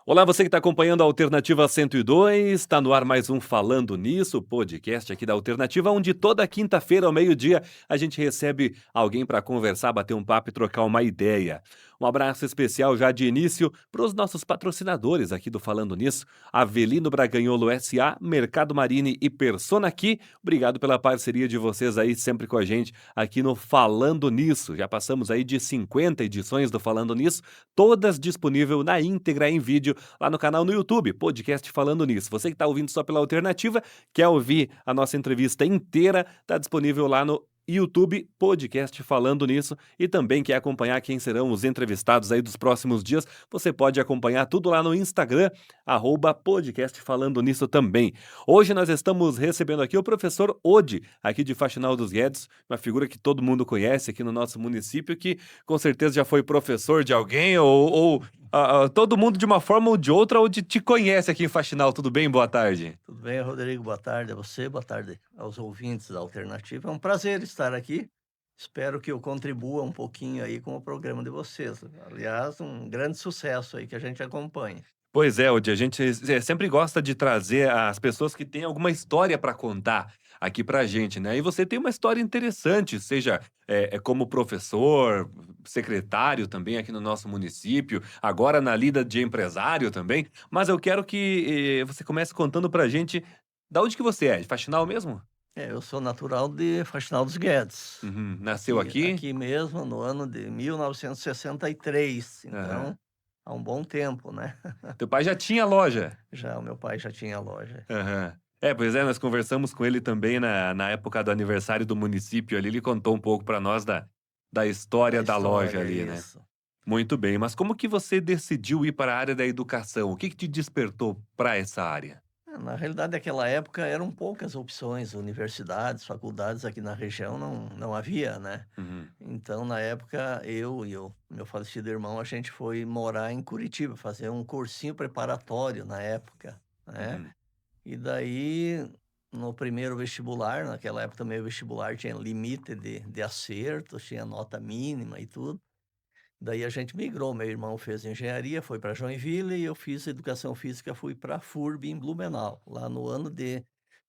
Olá, você que está acompanhando a Alternativa 102, está no ar mais um Falando Nisso, podcast aqui da Alternativa, onde toda quinta-feira ao meio-dia a gente recebe alguém para conversar, bater um papo e trocar uma ideia. Um abraço especial já de início para os nossos patrocinadores aqui do Falando Nisso, Avelino Braganholo SA, Mercado Marine e Persona Aqui. Obrigado pela parceria de vocês aí sempre com a gente aqui no Falando Nisso. Já passamos aí de 50 edições do Falando Nisso, todas disponível na íntegra em vídeo lá no canal no YouTube, podcast Falando Nisso. Você que está ouvindo só pela alternativa, quer ouvir a nossa entrevista inteira, está disponível lá no YouTube, podcast Falando Nisso, e também quer acompanhar quem serão os entrevistados aí dos próximos dias, você pode acompanhar tudo lá no Instagram, @podcast Falando Nisso também. Hoje nós estamos recebendo aqui o professor Odi, aqui de Faxinal dos Guedes, uma figura que todo mundo conhece aqui no nosso município, que com certeza já foi professor de alguém ou todo mundo de uma forma ou de outra ou te conhece aqui em Faxinal. Tudo bem? Boa tarde. Tudo bem, Rodrigo? Boa tarde a você, boa tarde aos ouvintes da Alternativa. É um prazer estar aqui. Espero que eu contribua um pouquinho aí com o programa de vocês. Aliás, um grande sucesso aí que a gente acompanha. Pois é, Odi, a gente sempre gosta de trazer as pessoas que têm alguma história para contar aqui pra gente, né? E você tem uma história interessante, seja como professor, secretário também aqui no nosso município, agora na lida de empresário também. Mas eu quero que você comece contando pra gente da onde que você é, de Faxinal mesmo? Eu sou natural de Faxinal dos Guedes, Uhum. Nasceu aqui, aqui? aqui mesmo no ano de 1963, Aham. então há um bom tempo, né? Teu pai já tinha loja? Já o meu pai já tinha loja. Aham. É, pois é, nós conversamos com ele também na época do aniversário do município ali, ele contou um pouco pra nós da Da história da loja história, ali, né. isso. Muito bem, mas como que você decidiu ir para a área da educação? O que que te despertou para essa área? Na realidade, naquela época eram poucas opções, universidades, faculdades aqui na região não havia, né. Uhum, Então, na época, eu e o meu falecido irmão, a gente foi morar em Curitiba, fazer um cursinho preparatório na época, né. uhum. E daí, no primeiro vestibular, naquela época também o vestibular tinha limite de acertos, tinha nota mínima e tudo. Daí a gente migrou, meu irmão fez engenharia, foi para Joinville e eu fiz educação física, fui pra FURB em Blumenau, lá no ano de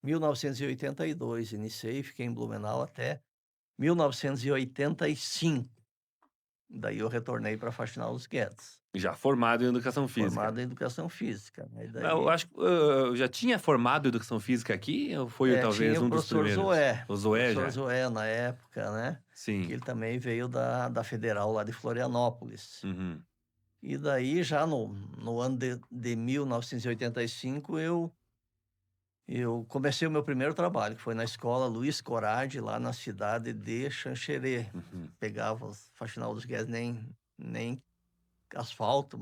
1982. Iniciei, fiquei em Blumenau até 1985. Daí eu retornei para Faxinal dos Guedes, Já formado em educação física. formado em educação física, né, e Mas eu daí acho que, já tinha formado educação física aqui ou foi tinha talvez o um dos professor primeiros? Zoé, O o Zoé professor já? Zoé na época, né, que Sim. ele também veio da Federal lá de Florianópolis. Uhum. E daí já no ano de 1985 eu comecei o meu primeiro trabalho, que foi na escola Luiz Corade, lá na cidade de Xanxerê. Uhum. Pegava os Faxinal dos Guedes, nem asfalto,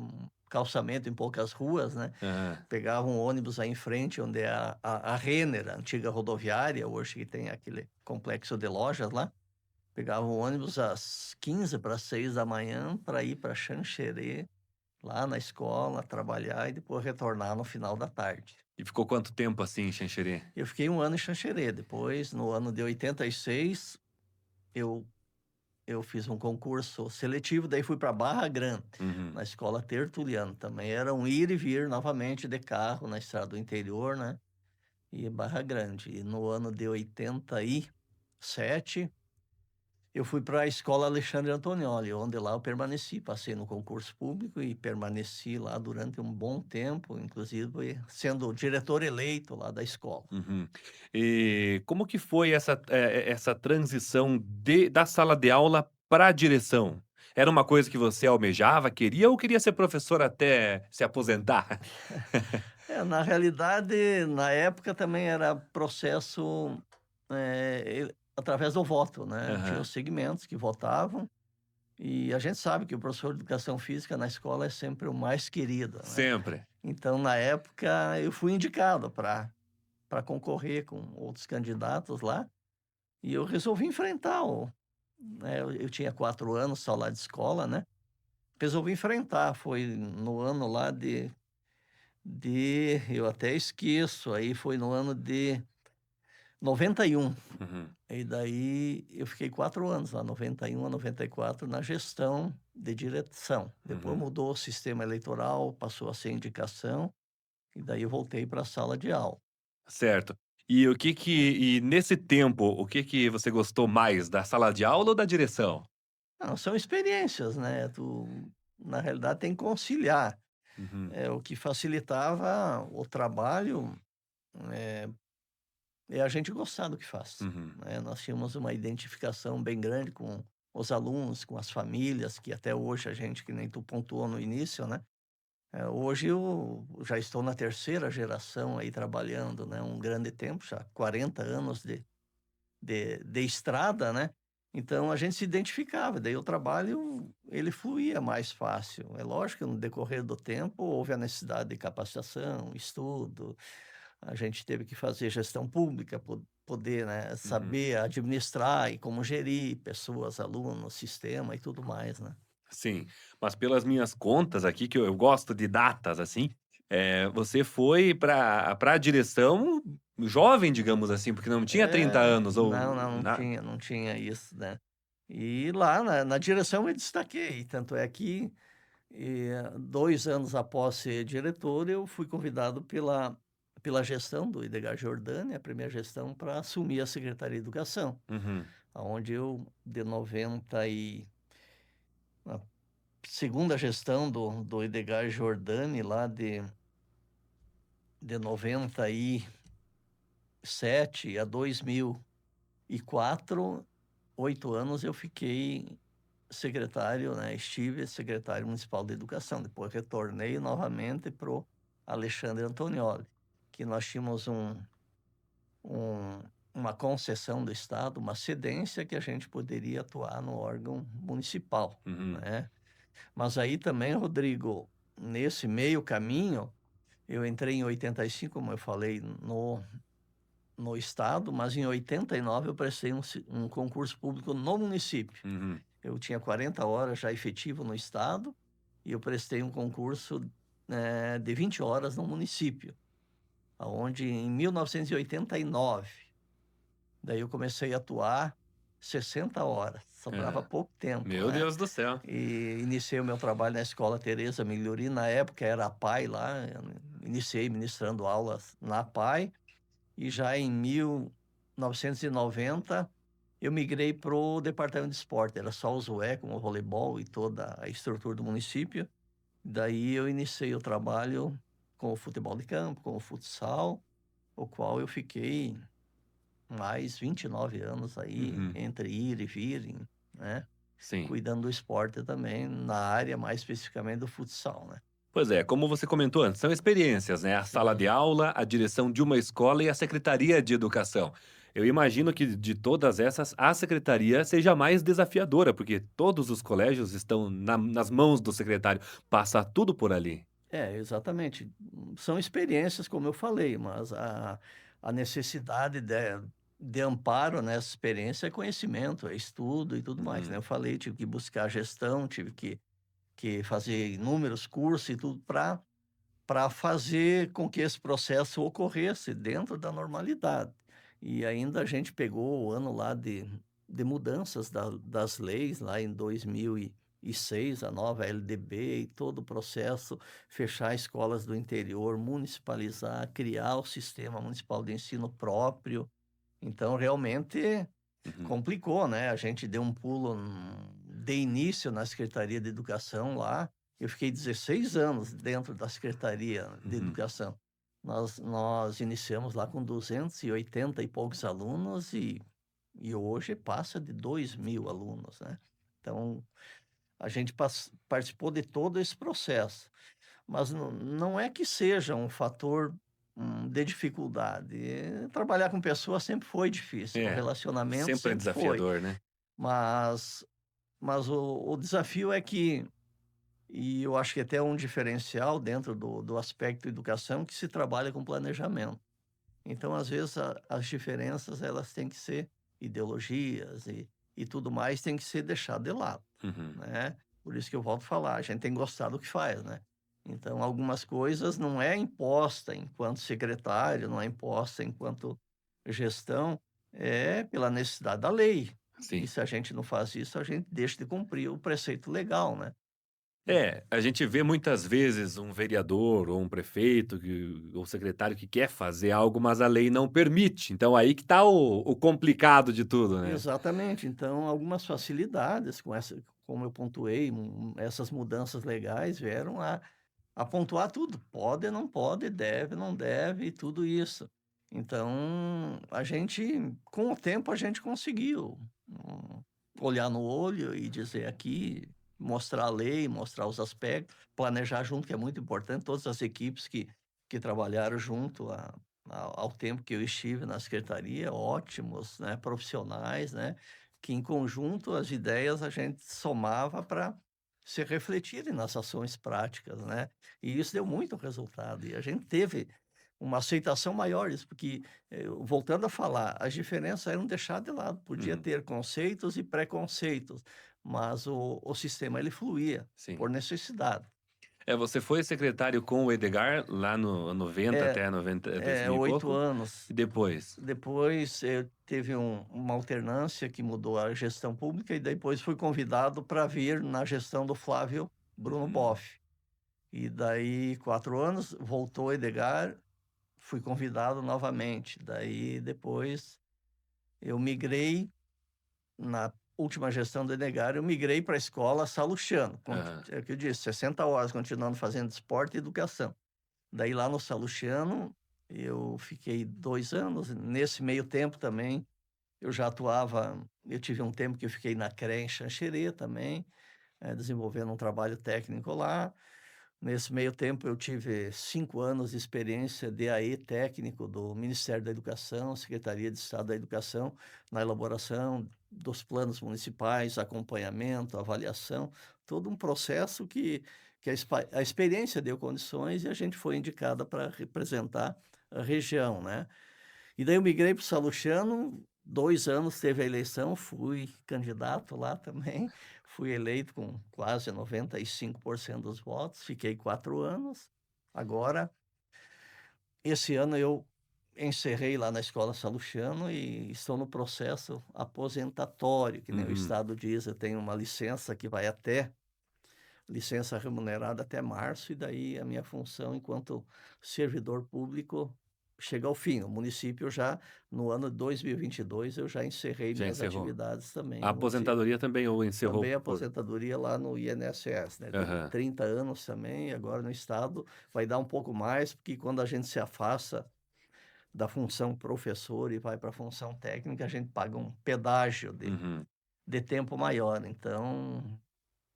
calçamento em poucas ruas, né. Aham. Pegava um ônibus aí em frente onde é a Renner, a antiga rodoviária, hoje que tem aquele complexo de lojas lá. Pegava o ônibus às 5h para 6 da manhã para ir para Xanxerê, lá na escola, trabalhar e depois retornar no final da tarde. E ficou quanto tempo assim em Xanxerê? Eu fiquei um ano em Xanxerê, depois no ano de 86 eu eu fiz um concurso seletivo, daí fui para Barra Grande, Uhum. na escola Tertuliano, também era um ir e vir novamente de carro na estrada do interior, né, e Barra Grande. E no ano de 87 eu fui para a escola Alexandre Antonioli, onde lá eu permaneci, passei no concurso público e permaneci lá durante um bom tempo, inclusive sendo o diretor eleito lá da escola. Uhum. E como que foi essa transição da sala de aula para a direção? Era uma coisa que você almejava, queria ou queria ser professor até se aposentar? Na realidade, na época também era processo, através do voto, né, tinha Aham. os segmentos que votavam, e a gente sabe que o professor de educação física na escola é sempre o mais querido, né. Sempre. Então, na época, eu fui indicado para concorrer com outros candidatos lá, e eu resolvi enfrentar eu tinha 4 anos só lá de escola, né, resolvi enfrentar. Foi no ano lá eu até esqueço, aí foi no ano de 91. Uhum. E daí eu fiquei 4 anos lá, 91 a 94 na gestão, de direção. Depois Uhum. mudou o sistema eleitoral, passou a ser indicação, e daí eu voltei para a sala de aula. Certo. E nesse tempo, o que que você gostou mais, da sala de aula ou da direção? Não, são experiências, né, na realidade tem que conciliar. Uhum, O que facilitava o trabalho, eh, é a gente gostar do que faz, uhum, né. Nós tínhamos uma identificação bem grande com os alunos, com as famílias, que até hoje a gente, que nem tu pontuou no início, né. Hoje eu já estou na terceira geração aí trabalhando, né, um grande tempo, já 40 anos de estrada, né, então a gente se identificava, daí o trabalho ele fluía mais fácil. É lógico que no decorrer do tempo houve a necessidade de capacitação, estudo, a gente teve que fazer gestão pública, poder, né, uhum. saber administrar e como gerir pessoas, alunos, sistema e tudo mais, né. Sim, mas pelas minhas contas aqui, que eu gosto de datas, assim, você foi para a direção jovem, digamos assim, porque não tinha 30 anos ou Não, não, na não tinha isso, né. E lá na direção eu me destaquei, tanto é que, 2 anos após ser diretor, eu fui convidado pela gestão do Idegard Jordani, a primeira gestão, para assumir a Secretaria de Educação, uhum, aonde eu de 90 e a segunda gestão do Idegard Jordani, lá de 97 a 2004, 8 anos eu fiquei secretário, né, estive secretário municipal de educação, depois retornei novamente para o Alexandre Antonioli, que nós tínhamos um uma concessão do estado, uma cedência que a gente poderia atuar no órgão municipal, uhum, né. Mas aí também, Rodrigo, nesse meio caminho, eu entrei em 85, como eu falei, no estado, mas em 89 eu prestei um concurso público no município. uhum, Eu tinha 40 horas já efetivo no estado, e eu prestei um concurso, de 20 horas no município, aonde em 1989, daí eu comecei a atuar 60 horas, sobrava hã. pouco tempo, Meu né. Deus do céu. E iniciei o meu trabalho na Escola Teresa Migliori, na época era a PAI lá, eu iniciei ministrando aulas na PAI, e já em 1990 eu migrei para o departamento de esporte, era só o ZUE com o voleibol e toda a estrutura do município. Daí eu iniciei o trabalho com o futebol de campo, com o futsal, o qual eu fiquei mais 29 anos aí, Uhum, entre ir e vir, né, sim. cuidando do esporte também, na área mais especificamente do futsal, né. Pois é, como você comentou antes, são experiências, né? A sala de Sim. aula, a direção de uma escola e a secretaria de educação. Eu imagino que de todas essas, a secretaria seja a mais desafiadora, porque todos os colégios estão nas mãos do secretário, passa tudo por ali. Exatamente. São experiências, como eu falei, mas a necessidade de amparo nessa experiência é conhecimento, é estudo e tudo mais, né. Uhum, Eu falei, tive que buscar gestão, tive que fazer inúmeros cursos e tudo para fazer com que esse processo ocorresse dentro da normalidade. E ainda a gente pegou o ano lá de mudanças das leis, lá em 2006, a nova LDB e todo o processo, fechar escolas do interior, municipalizar, criar o sistema municipal de ensino próprio. Então, realmente uhum, complicou, né, a gente deu um pulo de início na Secretaria de Educação lá, eu fiquei 16 anos dentro da Secretaria de uhum. Educação. Nós iniciamos lá com 280 e poucos alunos e hoje passa de 2.000 alunos, né. Então, a gente participou de todo esse processo, mas não é que seja um fator, de dificuldade, trabalhar com pessoas sempre foi difícil, o É, relacionamento sempre é sempre foi, desafiador, né? mas o desafio é que e eu acho que até é um diferencial dentro do aspecto educação, que se trabalha com planejamento. Então, às vezes, as diferenças elas têm que ser ideologias e tudo mais, tem que ser deixado de lado, Uhum. né. Por isso que eu volto a falar, a gente tem que gostar do que faz, né. Então, algumas coisas não é imposta enquanto secretário, não é imposta enquanto gestão, é pela necessidade da lei, E sim. se a gente não faz isso, a gente deixa de cumprir o preceito legal, né. É, a gente vê muitas vezes um vereador ou um prefeito ou secretário que quer fazer algo, mas a lei não permite. Então aí que tá o complicado de tudo, né. Exatamente. Então, algumas facilidades com essa, como eu pontuei, essas mudanças legais vieram a pontuar tudo. Pode, não pode, deve, não deve, e tudo isso. Então, a gente, com o tempo, a gente conseguiu olhar no olho e dizer aqui, mostrar a lei, mostrar os aspectos, planejar junto, que é muito importante. Todas as equipes que trabalharam junto ao tempo que eu estive na secretaria, ótimos, né, profissionais, né, que em conjunto as ideias a gente somava para se refletirem nas ações práticas, né. E isso deu muito resultado e a gente teve uma aceitação maior isso, porque, voltando a falar, as diferenças eram deixadas de lado, podia Uhum, ter conceitos e preconceitos, mas o sistema ele fluía sim. por necessidade. É, você foi secretário com o Edgar lá no 90 É, até 90 é 2000 e 8 pouco, e anos. depois? Depois, teve uma alternância que mudou a gestão pública e depois fui convidado para vir na gestão do Flávio Bruno Uhum, Boff. E daí 4 anos, voltou Edgar, fui convidado novamente. Daí depois eu migrei, na última gestão do Edgar, eu migrei para a escola Salustiano, aham. é o que eu disse, 60 horas continuando fazendo esporte e educação. Daí lá no Salustiano, eu fiquei 2 anos, nesse meio tempo também eu já atuava, eu tive um tempo que eu fiquei na CREA em Xanxerê também, desenvolvendo um trabalho técnico lá. Nesse meio tempo eu tive 5 anos de experiência DAE técnico do Ministério da Educação, Secretaria de Estado da Educação, na elaboração dos planos municipais, acompanhamento, avaliação, todo um processo que a experiência deu condições e a gente foi indicada para representar a região, né. E daí eu migrei para o Salustiano, 2 anos teve a eleição, fui candidato lá também, fui eleito com quase 95% dos votos, fiquei 4 anos. Agora, esse ano eu encerrei lá na escola Salustiano e estou no processo aposentatório, que nem o Uhum. estado diz, eu tenho uma licença que vai até licença remunerada até março, e daí a minha função enquanto servidor público chega ao fim. O município já, no ano de 2022, eu já encerrei Já minhas encerrou. atividades também A no município. aposentadoria também ou encerrou Também por aposentadoria lá no INSS, né? Tem aham. 30 anos também, agora no estado vai dar um pouco mais, porque quando a gente se afasta da função professor e vai para a função técnica, a gente paga um pedágio Uhum. de tempo maior. Então,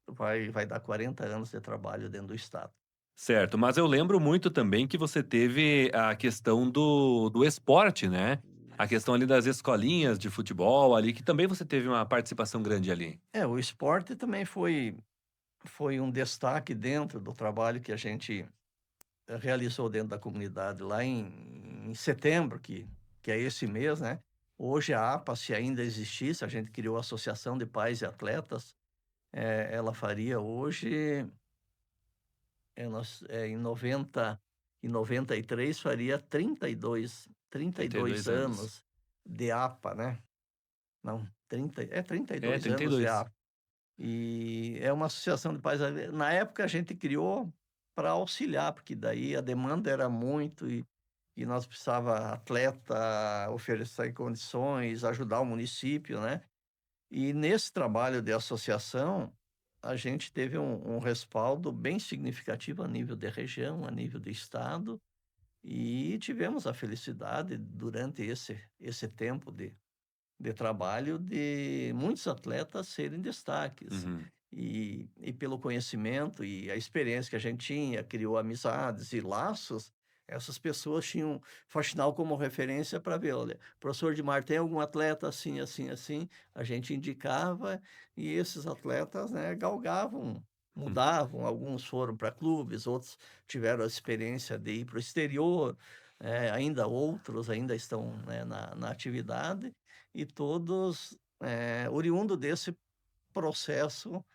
vai dar 40 anos de trabalho dentro do estado. Certo, mas eu lembro muito também que você teve a questão do esporte, né. A questão ali das escolinhas de futebol ali, que também você teve uma participação grande ali. É, o esporte também foi um destaque dentro do trabalho que a gente realizou dentro da comunidade lá em setembro, que é esse mês, né. Hoje a APA, se ainda existisse, a gente criou a Associação de Pais e Atletas, ela faria hoje, em 93 faria 32 32 anos. anos de APA, né. Não, 32 Trinta e anos de dois. APA. E é uma associação de pais, na época a gente criou para auxiliar, porque daí a demanda era muito e nós precisava atleta, oferecer condições, ajudar o município, né. E nesse trabalho de associação, a gente teve um respaldo bem significativo a nível de região, a nível de estado, e tivemos a felicidade durante esse tempo de trabalho de muitos atletas serem destaques. Uhum. E pelo conhecimento e a experiência que a gente tinha, criou amizades e laços, essas pessoas tinham Faxinal como referência para ver, olha, professor Edmar, tem algum atleta assim, assim, assim, a gente indicava e esses atletas, né, galgavam, Hum. mudavam, alguns foram para clubes, outros tiveram a experiência de ir para o exterior, ainda outros ainda estão, né, na atividade, e todos, oriundo desse processo,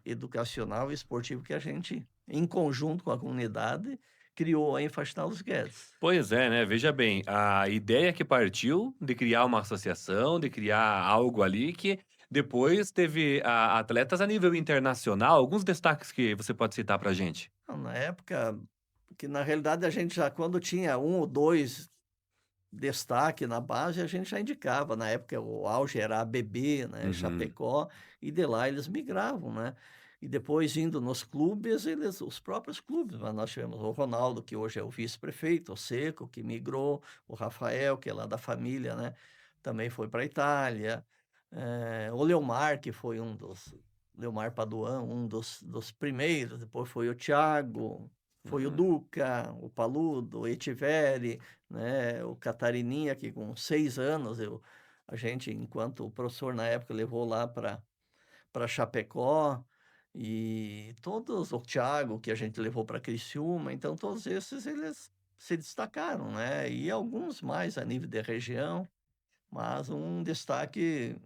educacional e esportivo que a gente, em conjunto com a comunidade, criou aí em Faxinal dos Guedes. Pois é, né, veja bem, a ideia que partiu de criar uma associação, de criar algo ali que depois teve atletas a nível internacional, alguns destaques que você pode citar pra gente? Não, na época, que na realidade a gente já quando tinha um ou 2 destaque na base, a gente já indicava. Na época o auge era ABB, né, Uhum. Chapecó, e de lá eles migravam, né. E depois indo nos clubes, eles os próprios clubes, mas nós tivemos o Ronaldo, que hoje é o vice-prefeito, o Seco, que migrou, o Rafael, que é lá da família, né, também foi para a Itália, o Leomar, que foi um dos Leomar Paduan, um dos primeiros, depois foi o Thiago, foi o Uhum. Duca, o Paludo, o Echeverri, né, o Catarininha, que com 6 anos a gente, enquanto professor na época, levou lá para Chapecó, e todos o Thiago, que a gente levou para Criciúma, então todos esses eles se destacaram, né, e alguns mais a nível de região, mas um destaque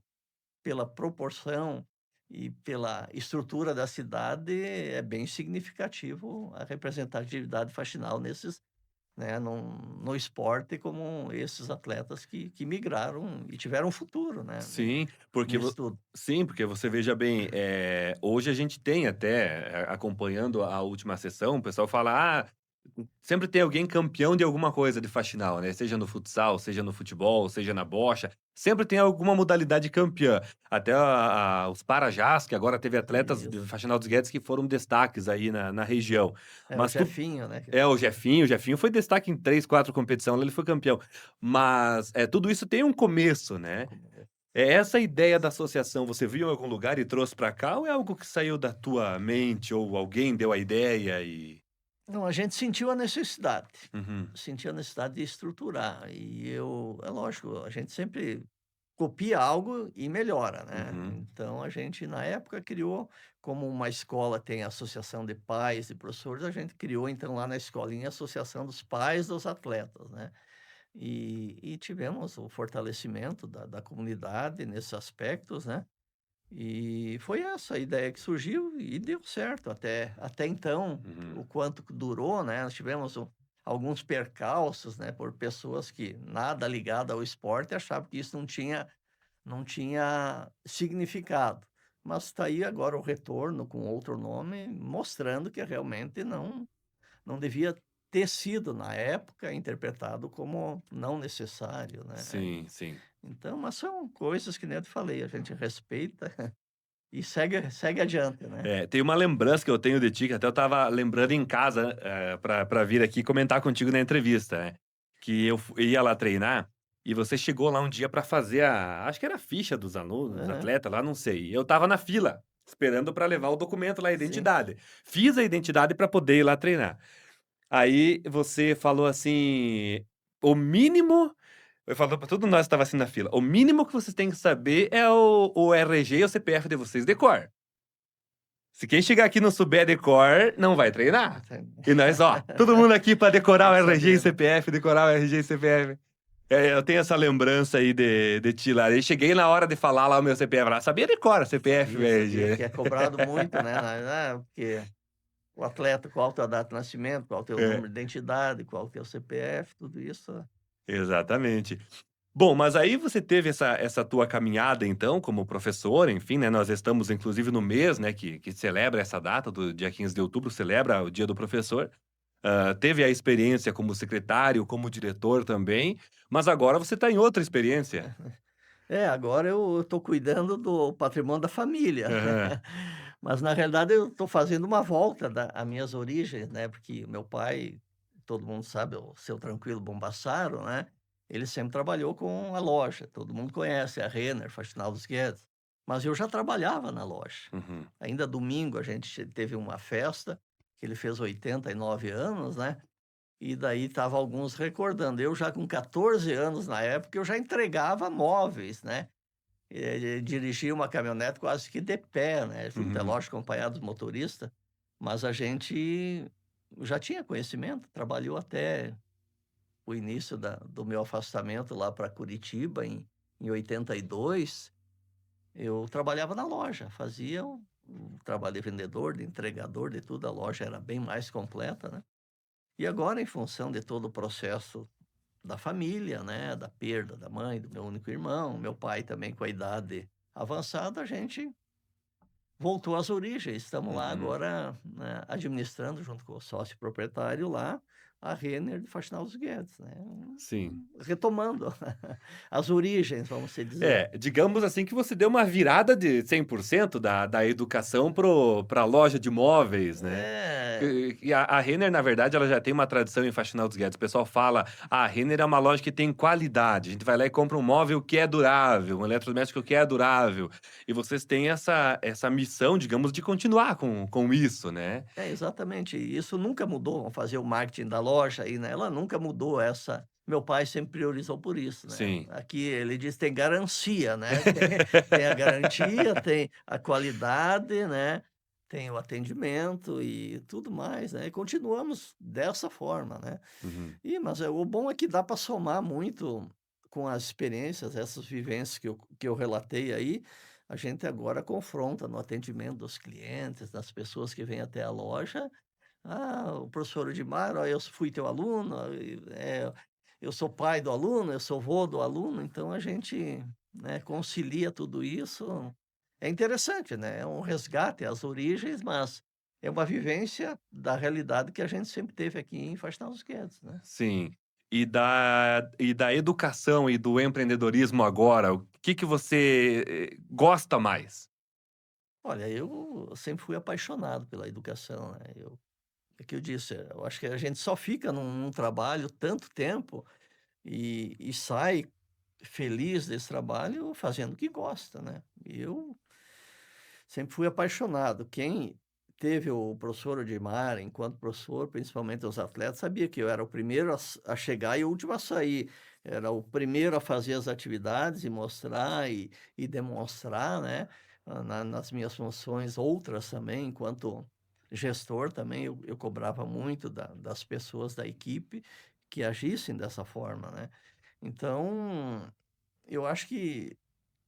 pela proporção e pela estrutura da cidade é bem significativo a representatividade faxinal nesses, né, no esporte como esses atletas que migraram e tiveram um futuro, né, Sim, porque nisso tudo. você veja bem, hoje a gente tem até, acompanhando a última sessão, o pessoal fala: "Ah, sempre tem alguém campeão de alguma coisa de faxinal, né, seja no futsal, seja no futebol, seja na bocha, sempre tem alguma modalidade campeã". Até os Parajás, que agora teve atletas de Isso. Faxinal dos Guedes que foram destaques aí na região. É, o Mas tu Jefinho, né, o Jefinho foi destaque em 3, 4 competição, ele foi campeão. Mas, tudo isso tem um começo, né. É essa ideia da associação, você viu em algum lugar e trouxe pra cá ou é algo que saiu da tua mente ou alguém deu a ideia e não, a gente uhum, sentiu a necessidade de estruturar e é lógico, a gente sempre copia algo e melhora, né. uhum, Então a gente na época criou, como uma escola tem a associação de pais e professores, a gente criou então lá na escolinha a associação dos pais dos atletas, né. E tivemos o fortalecimento da comunidade nesses aspectos, né. E foi essa a ideia que surgiu e deu certo até então, uhum. o quanto que durou, né, nós tivemos alguns percalços, né, por pessoas que nada ligado ao esporte achavam que isso não tinha significado. Mas está aí agora o retorno com outro nome, mostrando que realmente não devia ter sido, na época, interpretado como não necessário, né. Sim, sim. Então, mas são coisas que nem eu te falei, a gente respeita e segue adiante, né. É, tem uma lembrança que eu tenho de ti, que até eu estava lembrando em casa, pra vir aqui comentar contigo na entrevista, né, que eu ia lá treinar, e você chegou lá um dia pra fazer acho que era a ficha dos alunos, dos Aham, atletas lá, não sei, eu estava na fila, esperando pra levar o documento lá, a sim. identidade. Fiz a identidade pra poder ir lá treinar. Aí você falou assim: "O mínimo", eu falou pra todo nós que estava assim na fila: "O mínimo que vocês têm que saber é o RG e o CPF de vocês de cor. Se quem chegar aqui não souber de cor, não vai treinar". E nós, ó, todo mundo aqui pra decorar Tem o que RG e saber, né. CPF, decorar o RG e CPF. Eu tenho essa lembrança aí de ti lá. Aí cheguei na hora de falar lá o meu CPF lá, sabia de cor, CPF e Sabia RG. que é cobrado muito, né, porque o atleta, qual a tua data de nascimento, qual o teu É, número de identidade, qual o teu CPF, tudo isso. exatamente. Bom, mas aí você teve essa tua caminhada então como professor, enfim, né, nós estamos inclusive no mês, né, que celebra essa data do dia 15 de outubro, celebra o dia do professor. Teve a experiência como secretário, como diretor também, mas agora você está em outra experiência. É, agora eu estou cuidando do patrimônio da família, Aham. mas na realidade eu estou fazendo uma volta a minhas origens, né, porque meu pai, todo mundo sabe, o Seu Tranquilo Bombassaro, né, ele sempre trabalhou com a loja, todo mundo conhece a Renner, Faxinal dos Guedes, mas eu já trabalhava na loja. Uhum. Ainda domingo a gente teve uma festa, que ele fez 89 anos, né, e daí tava alguns recordando, eu já com 14 anos na época, eu já entregava móveis, né, dirigia uma caminhonete quase que de pé, né, junto, é Uhum. lógico, acompanhado do motorista, mas a gente já tinha conhecimento, trabalhou até o início do meu afastamento lá para Curitiba em 82, eu trabalhava na loja, fazia o trabalho de vendedor, de entregador, de tudo, a loja era bem mais completa, né. E agora, em função de todo o processo da família, né, da perda da mãe, do meu único irmão, meu pai também com a idade avançada, a gente voltou às origens. Estamos lá Uhum. agora, né, administrando junto com o sócio proprietário lá, a Renner de Faxinal dos Guedes, né, Sim. retomando as origens, vamos se dizer. É, digamos assim que você deu uma virada de 100% da educação para a loja de móveis, né. É, E a Renner, na verdade, ela já tem uma tradição em Faxinal dos Guedes. O pessoal fala: "Ah, a Renner é uma loja que tem qualidade, a gente vai lá e compra um móvel que é durável, um eletrodoméstico que é durável". E vocês têm essa missão, digamos, de continuar com isso, né. exatamente. Isso nunca mudou. Vamos fazer o marketing da loja aí, né? Ela nunca mudou essa. Meu pai sempre priorizou por isso, né? Sim. Aqui ele diz tem garantia, né? Tem a garantia, tem a qualidade, né? Tem o atendimento e tudo mais, né? E continuamos dessa forma, né? Uhum. Mas o bom é que dá para somar muito com as experiências, essas vivências que eu relatei aí, a gente agora confronta no atendimento dos clientes, das pessoas que vêm até a loja. "Ah, o professor Odimar, ó, eu fui teu aluno, eu sou pai do aluno, eu sou vô do aluno", então a gente, né, concilia tudo isso. É interessante, né, é um resgate às origens, mas é uma vivência da realidade que a gente sempre teve aqui em Faxinal dos Guedes, né. Sim. E da educação e do empreendedorismo agora, o que você, gosta mais? Olha, eu sempre fui apaixonado pela educação, né, é que eu disse, eu acho que a gente só fica num trabalho tanto tempo e sai feliz desse trabalho fazendo o que gosta, né. E eu sempre fui apaixonado. Quem teve o professor Odimar enquanto professor, principalmente os atletas, sabia que eu era o primeiro a chegar e o último a sair. Era o primeiro a fazer as atividades e mostrar e demonstrar, né, nas minhas funções, outras também, enquanto gestor também, eu cobrava muito das pessoas da equipe que agissem dessa forma, né. Então, eu acho que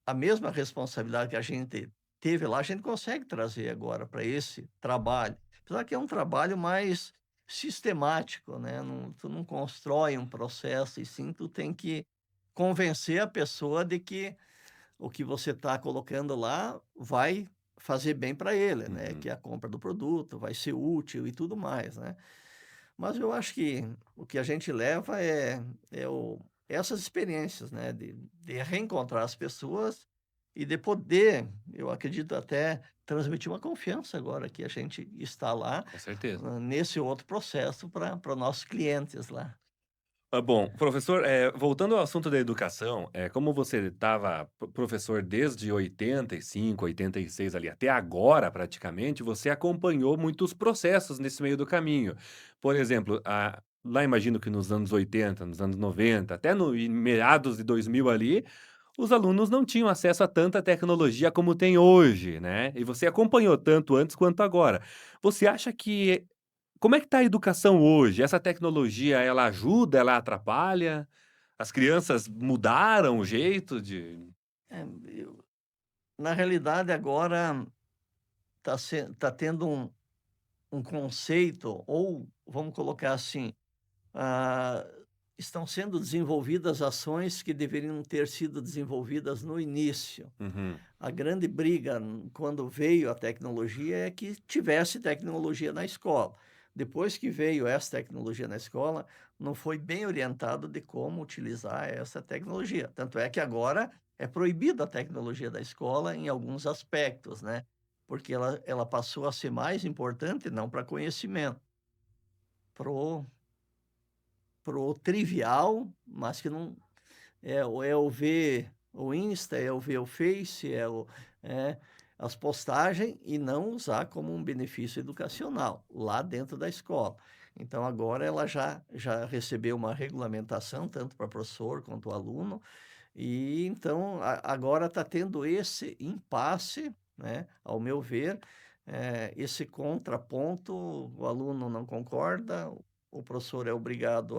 a mesma responsabilidade que a gente teve lá, a gente consegue trazer agora para esse trabalho. Apesar que é um trabalho mais sistemático, né, tu não constrói um processo, e sim tu tem que convencer a pessoa de que o que você está colocando lá vai fazer bem para ele, né, que Uhum. é a compra do produto, vai ser útil e tudo mais, né. Mas eu acho que o que a gente leva é essas experiências, né, de reencontrar as pessoas e de poder, eu acredito até, transmitir uma confiança agora que a gente está lá, Com certeza. nesse outro processo para nossos clientes lá. Bom, professor, voltando ao assunto da educação, como você estava professor desde 85, 86 ali até agora praticamente, você acompanhou muitos processos nesse meio do caminho. Por exemplo, lá imagino que nos anos 80, nos anos 90, até no em meados de 2000 ali, os alunos não tinham acesso a tanta tecnologia como tem hoje, né, e você acompanhou tanto antes quanto agora. Você acha que como é que tá a educação hoje? Essa tecnologia, ela ajuda, ela atrapalha? As crianças mudaram o jeito de É, na realidade agora tá tendo um conceito ou vamos colocar assim. Ah, estão sendo desenvolvidas ações que deveriam ter sido desenvolvidas no início. Uhum, A grande briga, quando veio a tecnologia, é que tivesse tecnologia na escola. Depois que veio essa tecnologia na escola, não foi bem orientado de como utilizar essa tecnologia. Tanto é que agora é proibida a tecnologia da escola em alguns aspectos, né? Porque ela passou a ser mais importante, não para conhecimento, pro trivial, mas que não é o ver o Insta, é o ver o Face, é as postagens e não usar como um benefício educacional lá dentro da escola. Então agora ela já recebeu uma regulamentação tanto para professor quanto aluno, e então agora está tendo esse impasse, né, ao meu ver, esse contraponto, o aluno não concorda, o professor é obrigado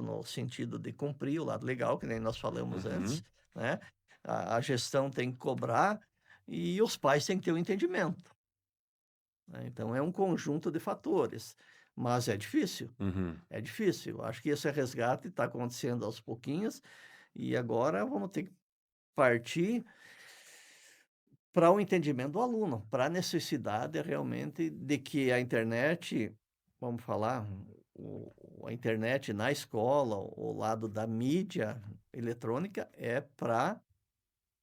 no sentido de cumprir o lado legal, que nem nós falamos antes, uhum. né, a gestão tem que cobrar e os pais têm que ter o entendimento, né, então é um conjunto de fatores. mas é difícil, Uhum. é difícil. Eu acho que esse resgate está acontecendo aos pouquinhos, e agora vamos ter que partir para o entendimento do aluno, para a necessidade realmente de que a internet, vamos falar, a internet na escola, o lado da mídia eletrônica é para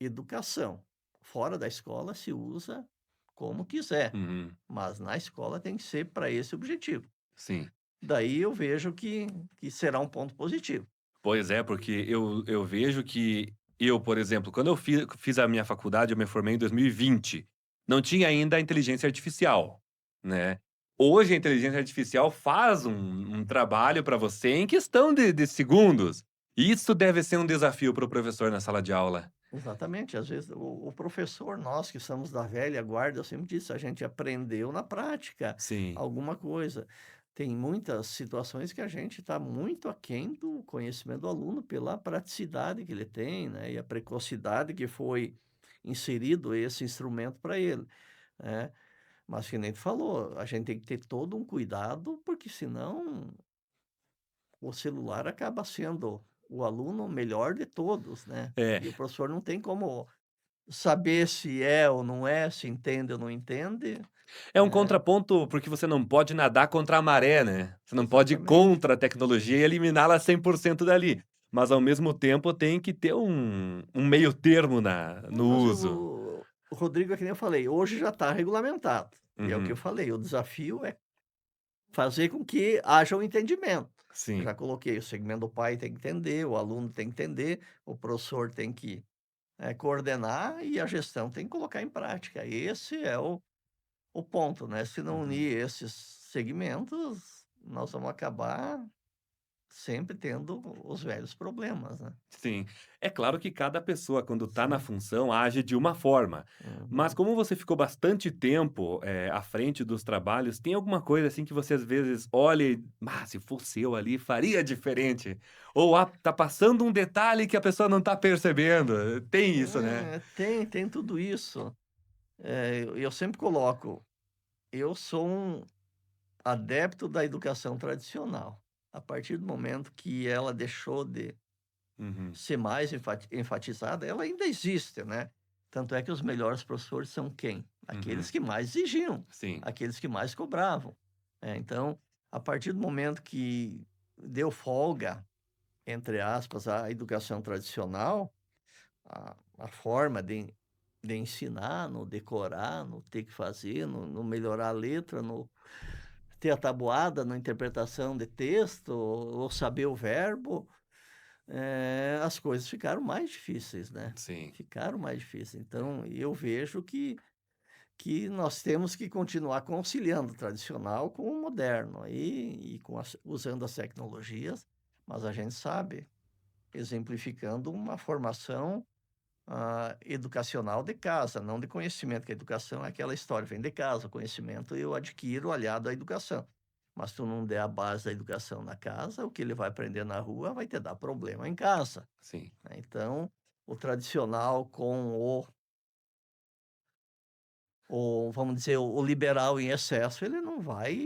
educação. Fora da escola se usa como quiser, Uhum. mas na escola tem que ser para esse objetivo. Sim. Daí eu vejo que será um ponto positivo. Pois é, porque eu vejo que eu, por exemplo, quando eu fiz a minha faculdade, eu me formei em 2020, não tinha ainda a inteligência artificial, né. Hoje a inteligência artificial faz um trabalho para você em questão de segundos. Isso deve ser um desafio para o professor na sala de aula. Exatamente, às vezes o professor, nós que somos da velha guarda, eu sempre disse, a gente aprendeu na prática Sim. alguma coisa. Tem muitas situações que a gente está muito aquém do conhecimento do aluno pela praticidade que ele tem, né, e a precocidade que foi inserido esse instrumento para ele, né. Mas que nem tu falou, a gente tem que ter todo um cuidado, porque senão o celular acaba sendo o aluno melhor de todos, né. É. E o professor não tem como saber se é ou não é, se entende ou não entende. É um É, contraponto, porque você não pode nadar contra a maré, né. Você não pode ir exatamente. contra a tecnologia e eliminá-la 100% dali, mas ao mesmo tempo tem que ter um meio termo no Mas uso. o Rodrigo, é que nem eu falei, hoje já está regulamentado. E é o que eu Uhum. falei, o desafio é fazer com que haja um entendimento. Eu Sim. já coloquei, o segmento do pai tem que entender, o aluno tem que entender, o professor tem que, coordenar e a gestão tem que colocar em prática. Esse é o ponto, né, se não Uhum. unir esses segmentos, nós vamos acabar sempre tendo os velhos problemas, né. Sim. É claro que cada pessoa, quando está na Sim. função, age de uma forma. Mas Uhum. como você ficou bastante tempo, à frente dos trabalhos, tem alguma coisa, assim, que você às vezes olha e: "Ah, se fosse eu ali, faria diferente"? Ou, tá passando um detalhe que a pessoa não está percebendo. Tem isso, né? Tem tudo isso. Eu sempre coloco, eu sou um adepto da educação tradicional. A partir do momento que ela deixou de Uhum. ser mais enfatizada, ela ainda existe, né. Tanto é que os melhores professores são quem? Aqueles Uhum. que mais exigiam, Sim. aqueles que mais cobravam. Então, a partir do momento que deu folga, entre aspas, à educação tradicional, a forma de ensinar, no decorar, no ter que fazer, no melhorar a letra, no ter a tabuada na interpretação de texto, ou saber o verbo, as coisas ficaram mais difíceis, né. Sim. Ficaram mais difíceis. Então eu vejo que nós temos que continuar conciliando o tradicional com o moderno, aí e com usando as tecnologias, mas a gente sabe, exemplificando uma formação educacional de casa, não de conhecimento, que a educação é aquela história, vem de casa, o conhecimento eu adquiro aliado à educação. Mas se tu não der a base da educação na casa, o que ele vai aprender na rua vai te dar problema em casa, Sim. né. Então, o tradicional com vamos dizer, o liberal em excesso, ele não vai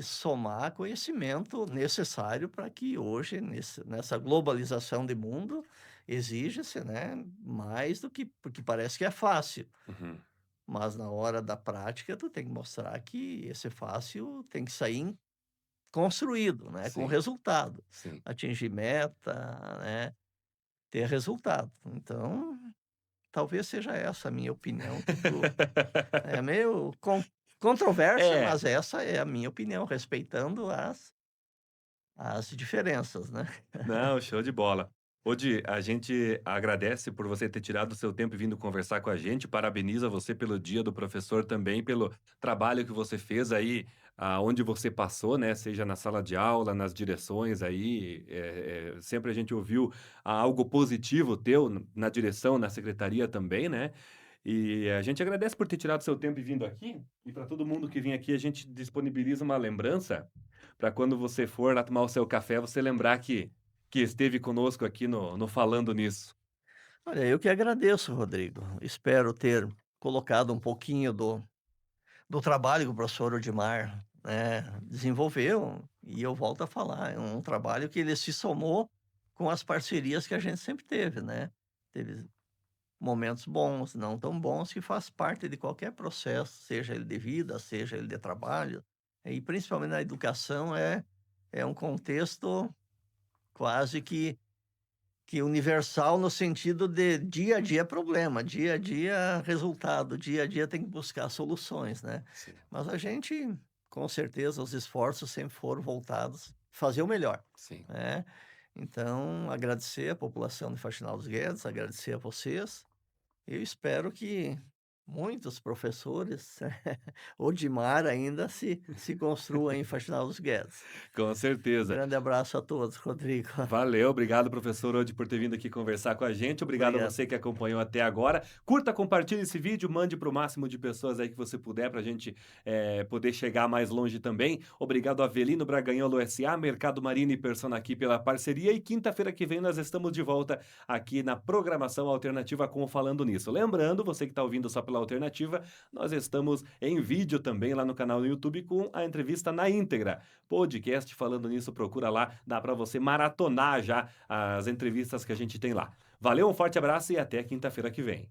somar conhecimento necessário para que hoje, nessa globalização de mundo, exige-se, né, mais do que porque parece que é fácil, Uhum. mas na hora da prática tu tem que mostrar que esse fácil tem que sair construído, né, com Sim. resultado, Sim. atingir meta, né, ter resultado. Então, talvez seja essa a minha opinião que tu é meio controversa, É. mas essa é a minha opinião, respeitando as diferenças, né. Não, show de bola. Odi, a gente agradece por você ter tirado o seu tempo e vindo conversar com a gente. Parabeniza você pelo Dia do Professor também, pelo trabalho que você fez aí, aonde você passou, né? Seja na sala de aula, nas direções aí. Sempre a gente ouviu algo positivo teu na direção, na secretaria também, né? E a gente agradece por ter tirado seu tempo e vindo aqui. E para todo mundo que vem aqui, a gente disponibiliza uma lembrança para quando você for lá tomar o seu café, você lembrar que esteve conosco aqui no Falando Nisso. Olha, eu que agradeço, Rodrigo. Espero ter colocado um pouquinho do trabalho que o professor Odimar, desenvolveu, e eu volto a falar, é um trabalho que ele se somou com as parcerias que a gente sempre teve, né. Teve momentos bons, não tão bons, que faz parte de qualquer processo, seja ele de vida, seja ele de trabalho, e principalmente na educação é um contexto quase que universal no sentido de dia a dia problema, dia a dia resultado, dia a dia tem que buscar soluções, né. Sim, Mas a gente, com certeza, os esforços sempre foram voltados fazer o melhor, sim. né. Então, agradecer a população de Faxinal dos Guedes, agradecer a vocês, eu espero que muitos professores, ou de mar ainda, se construam em Faxinal dos Guedes. Com certeza. Grande abraço a todos, Rodrigo. Valeu, obrigado, professor Odi, por ter vindo aqui conversar com a gente. Obrigado a Obrigado. você que acompanhou até agora. Curta, compartilhe esse vídeo, mande para o máximo de pessoas aí que você puder, para a gente poder chegar mais longe também. Obrigado, Avelino Braganholo SA, Mercado Marino e Persona aqui pela parceria. E quinta-feira que vem nós estamos de volta aqui na programação alternativa com o Falando Nisso. Lembrando, você que está ouvindo só pela alternativa, nós estamos em vídeo também lá no canal do YouTube com a entrevista na íntegra. Podcast Falando Nisso, procura lá, dá para você maratonar já as entrevistas que a gente tem lá. Valeu, um forte abraço e até quinta-feira que vem.